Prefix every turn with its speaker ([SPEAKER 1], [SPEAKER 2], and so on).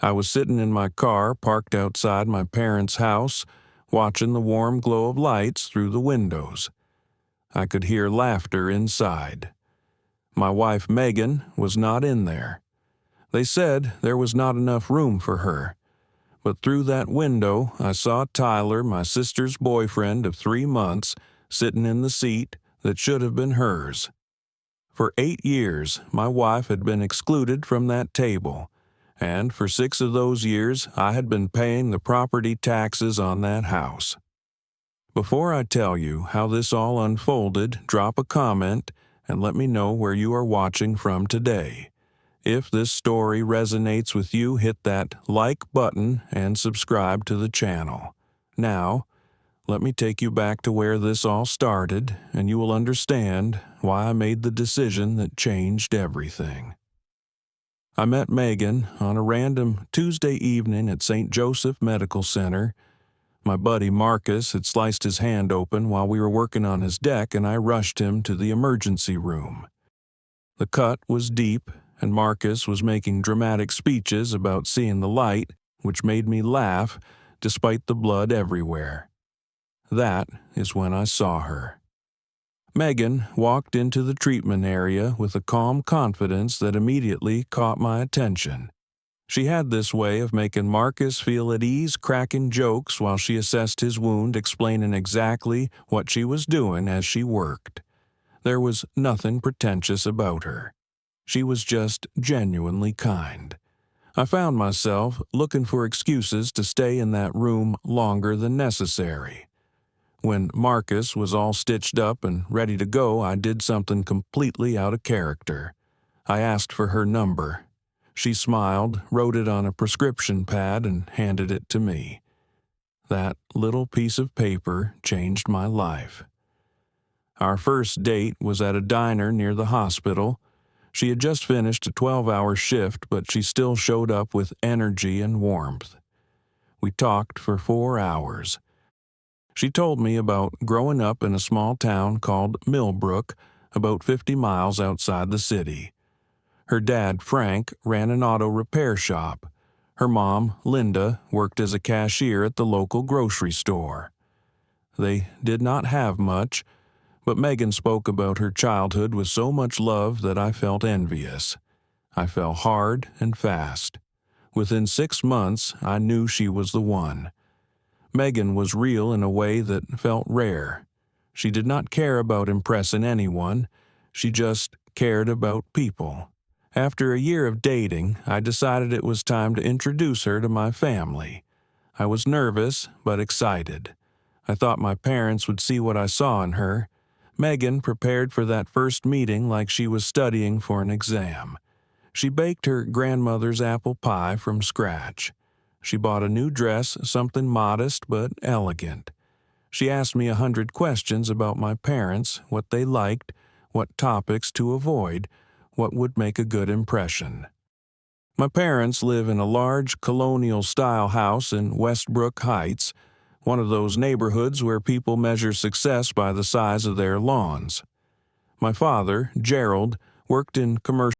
[SPEAKER 1] I was sitting in my car parked outside my parents' house, watching the warm glow of lights through the windows. I could hear laughter inside. My wife Megan was not in there. They said there was not enough room for her. But through that window, I saw Tyler, my sister's boyfriend of 3 months, sitting in the seat that should have been hers. For 8 years, my wife had been excluded from that table, and for 6 of those years, I had been paying the property taxes on that house. Before I tell you how this all unfolded, drop a comment and let me know where you are watching from today. If this story resonates with you, hit that like button and subscribe to the channel. Now, let me take you back to where this all started, and you will understand why I made the decision that changed everything. I met Megan on a random Tuesday evening at St. Joseph Medical Center. My buddy Marcus had sliced his hand open while we were working on his deck, and I rushed him to the emergency room. The cut was deep, and Marcus was making dramatic speeches about seeing the light, which made me laugh despite the blood everywhere. That is when I saw her. Megan walked into the treatment area with a calm confidence that immediately caught my attention. She had this way of making Marcus feel at ease, cracking jokes while she assessed his wound, explaining exactly what she was doing as she worked. There was nothing pretentious about her. She was just genuinely kind. I found myself looking for excuses to stay in that room longer than necessary. When Marcus was all stitched up and ready to go, I did something completely out of character. I asked for her number. She smiled, wrote it on a prescription pad, and handed it to me. That little piece of paper changed my life. Our first date was at a diner near the hospital. She had just finished a 12-hour shift, but she still showed up with energy and warmth. We talked for 4 hours. She told me about growing up in a small town called Millbrook, about 50 miles outside the city. Her dad, Frank, ran an auto repair shop. Her mom, Linda, worked as a cashier at the local grocery store. They did not have much, but Megan spoke about her childhood with so much love that I felt envious. I fell hard and fast. Within 6 months, I knew she was the one. Megan was real in a way that felt rare. She did not care about impressing anyone. She just cared about people. After a year of dating, I decided it was time to introduce her to my family. I was nervous, but excited. I thought my parents would see what I saw in her. Megan prepared for that first meeting like she was studying for an exam. She baked her grandmother's apple pie from scratch. She bought a new dress, something modest but elegant. She asked me 100 questions about my parents, what they liked, what topics to avoid, what would make a good impression. My parents live in a large colonial-style house in Westbrook Heights, one of those neighborhoods where people measure success by the size of their lawns. My father, Gerald, worked in commercial